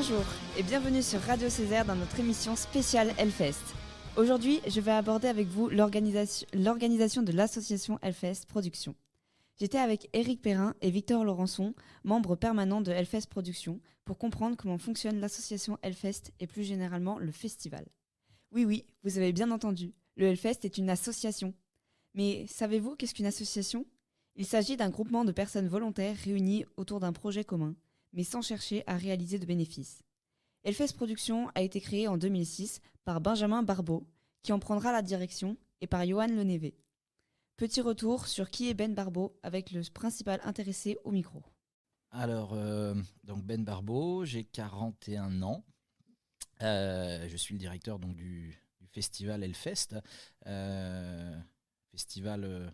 Bonjour et bienvenue sur Radio Césaire dans notre émission spéciale Hellfest. Aujourd'hui, je vais aborder avec vous l'organisation de l'association Hellfest Productions. J'étais avec Éric Perrin et Victor Laurençon, membres permanents de Hellfest Productions, pour comprendre comment fonctionne l'association Hellfest et plus généralement le festival. Oui, vous avez bien entendu, le Hellfest est une association. Mais savez-vous qu'est-ce qu'une association ? Il s'agit d'un groupement de personnes volontaires réunies autour d'un projet commun, mais sans chercher à réaliser de bénéfices. Hellfest Productions a été créé en 2006 par Benjamin Barbeau, qui en prendra la direction, et par Johan Lenévé. Petit retour sur qui est Ben Barbeau, avec le principal intéressé au micro. Alors, donc Ben Barbeau, j'ai 41 ans. Je suis le directeur donc, du festival Hellfest, festival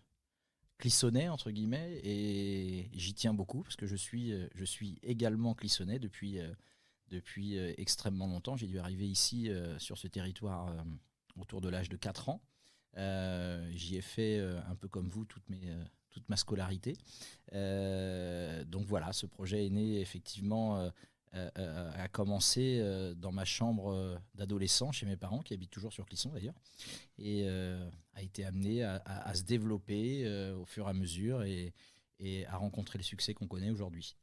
clissonnais entre guillemets, et j'y tiens beaucoup parce que je suis également clissonnais depuis extrêmement longtemps. J'ai dû arriver ici sur ce territoire autour de l'âge de 4 ans. J'y ai fait un peu comme vous toute ma scolarité. Donc voilà, ce projet est né effectivement a commencé dans ma chambre d'adolescent chez mes parents qui habitent toujours sur Clisson d'ailleurs, et a été amené à se développer au fur et à mesure et à rencontrer le succès qu'on connaît aujourd'hui.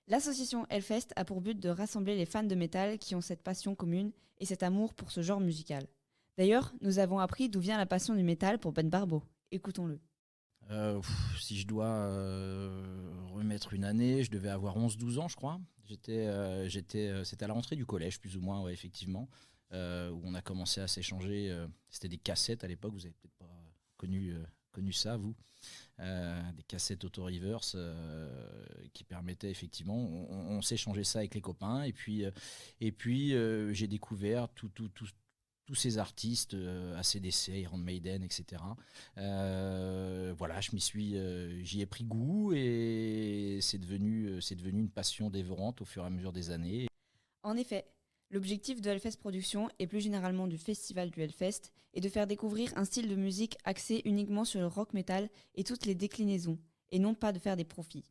L'association Hellfest a pour but de rassembler les fans de métal qui ont cette passion commune et cet amour pour ce genre musical. D'ailleurs, nous avons appris d'où vient la passion du métal pour Ben Barbeau. Écoutons-le. Si je dois remettre une année, je devais avoir 11-12 ans, je crois. C'était à la rentrée du collège, plus ou moins, ouais, effectivement, où on a commencé à s'échanger. C'était des cassettes à l'époque, vous n'avez peut-être pas connu ça, vous. Des cassettes auto-reverse qui permettaient effectivement, on s'échangeait ça avec les copains. Et puis j'ai découvert tous ces artistes, AC/DC, Iron Maiden, etc. Voilà, j'y ai pris goût et c'est devenu une passion dévorante au fur et à mesure des années. En effet, l'objectif de Hellfest Productions et plus généralement du festival du Hellfest est de faire découvrir un style de musique axé uniquement sur le rock metal et toutes les déclinaisons, et non pas de faire des profits.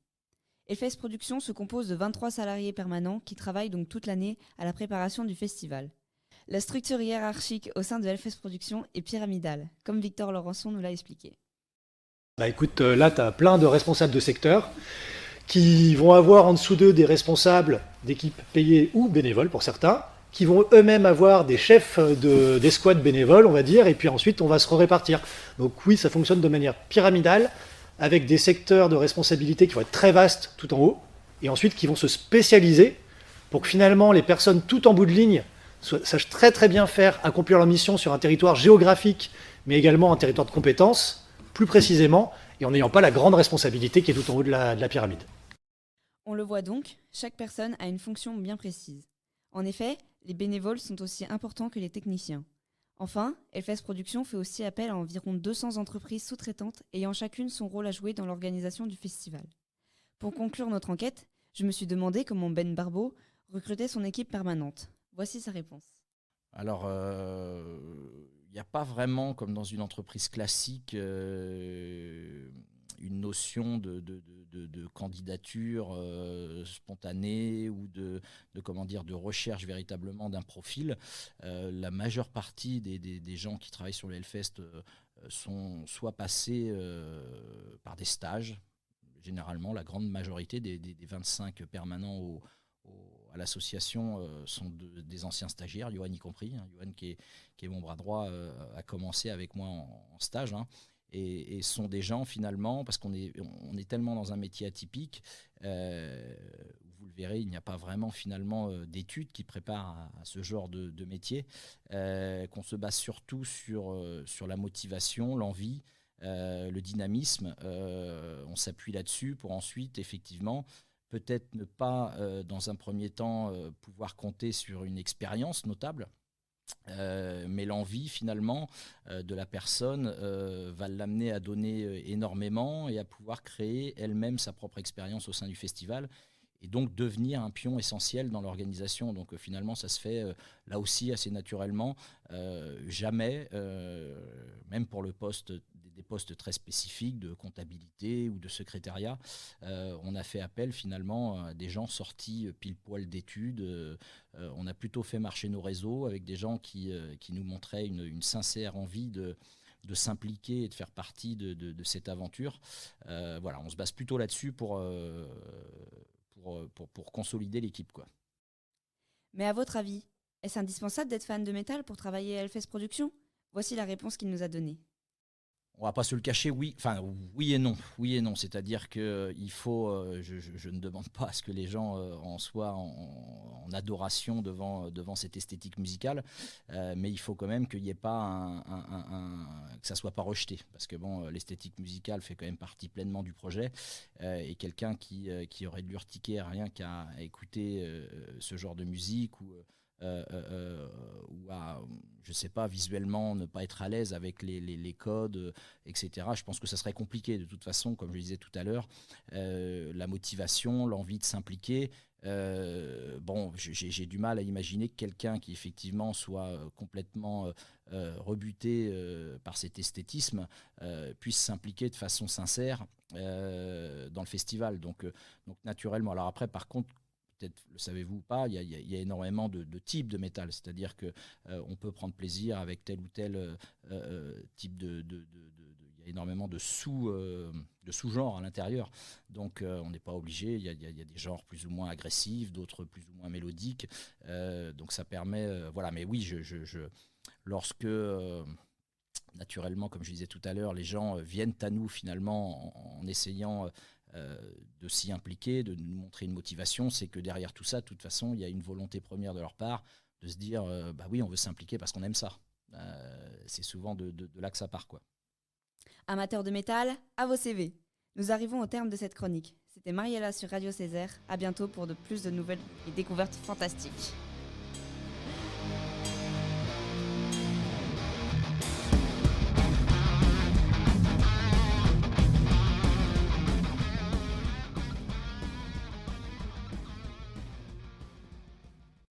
Hellfest Productions se compose de 23 salariés permanents qui travaillent donc toute l'année à la préparation du festival. La structure hiérarchique au sein de Hellfest Productions est pyramidale, comme Victor Laurençon nous l'a expliqué. Écoute, là, tu as plein de responsables de secteur qui vont avoir en dessous d'eux des responsables d'équipes payées ou bénévoles pour certains, qui vont eux-mêmes avoir des chefs d'escouade bénévoles, on va dire, et puis ensuite, on va se répartir. Donc oui, ça fonctionne de manière pyramidale, avec des secteurs de responsabilité qui vont être très vastes tout en haut, et ensuite qui vont se spécialiser pour que finalement, les personnes tout en bout de ligne sachent très très bien faire accomplir leur mission sur un territoire géographique, mais également un territoire de compétences, plus précisément, et en n'ayant pas la grande responsabilité qui est tout en haut de la pyramide. On le voit donc, chaque personne a une fonction bien précise. En effet, les bénévoles sont aussi importants que les techniciens. Enfin, Hellfest Productions fait aussi appel à environ 200 entreprises sous-traitantes ayant chacune son rôle à jouer dans l'organisation du festival. Pour conclure notre enquête, je me suis demandé comment Ben Barbeau recrutait son équipe permanente. Voici sa réponse. Alors, il n'y a pas vraiment, comme dans une entreprise classique, une notion de candidature spontanée ou de recherche véritablement d'un profil. La majeure partie des gens qui travaillent sur le Hellfest sont soit passés par des stages. Généralement, la grande majorité des 25 permanents à l'association sont des anciens stagiaires, Johan y compris. Johan qui est mon bras droit a commencé avec moi en stage. Et sont des gens finalement, parce qu'on est tellement dans un métier atypique, vous le verrez, il n'y a pas vraiment finalement d'études qui préparent à ce genre de métier, qu'on se base surtout sur la motivation, l'envie, le dynamisme. On s'appuie là-dessus pour ensuite effectivement peut-être ne pas dans un premier temps pouvoir compter sur une expérience notable. Mais l'envie finalement de la personne va l'amener à donner énormément et à pouvoir créer elle-même sa propre expérience au sein du festival. et donc devenir un pion essentiel dans l'organisation. Donc finalement, ça se fait là aussi assez naturellement. Jamais, même pour le poste, des postes très spécifiques de comptabilité ou de secrétariat, on a fait appel finalement à des gens sortis pile poil d'études. On a plutôt fait marcher nos réseaux avec des gens qui nous montraient une sincère envie de s'impliquer et de faire partie de cette aventure. Voilà, on se base plutôt là-dessus pour consolider l'équipe, quoi. Mais à votre avis, est-ce indispensable d'être fan de métal pour travailler à Hellfest Productions ? Voici la réponse qu'il nous a donnée. On va pas se le cacher, oui et non. Oui et non, c'est-à-dire que il faut, je ne demande pas à ce que les gens en soient en adoration devant cette esthétique musicale, mais il faut quand même qu'il n'y ait pas que ça soit pas rejeté, parce que bon, l'esthétique musicale fait quand même partie pleinement du projet, et quelqu'un qui aurait de l'urticaire rien qu'à écouter ce genre de musique ou à, je sais pas, visuellement ne pas être à l'aise avec les codes, etc. Je pense que ça serait compliqué de toute façon, comme je le disais tout à l'heure. La motivation, l'envie de s'impliquer. Bon, j'ai du mal à imaginer que quelqu'un qui effectivement soit complètement rebuté par cet esthétisme puisse s'impliquer de façon sincère dans le festival. Donc naturellement. Alors après, par contre, peut-être le savez-vous ou pas, il y a énormément de types de métal. C'est-à-dire qu'on peut prendre plaisir avec tel ou tel type il y a énormément de sous-genres à l'intérieur. Donc on n'est pas obligé. Il y a des genres plus ou moins agressifs, d'autres plus ou moins mélodiques. Donc ça permet... voilà, mais oui, lorsque... naturellement, comme je disais tout à l'heure, les gens viennent à nous finalement en essayant de s'y impliquer, de nous montrer une motivation, c'est que derrière tout ça, de toute façon, il y a une volonté première de leur part de se dire bah oui, on veut s'impliquer parce qu'on aime ça. C'est souvent de là que ça part, quoi. Amateurs de métal, à vos CV. Nous arrivons au terme de cette chronique. C'était Mariella sur Radio Césaire. À bientôt pour plus de nouvelles et découvertes fantastiques.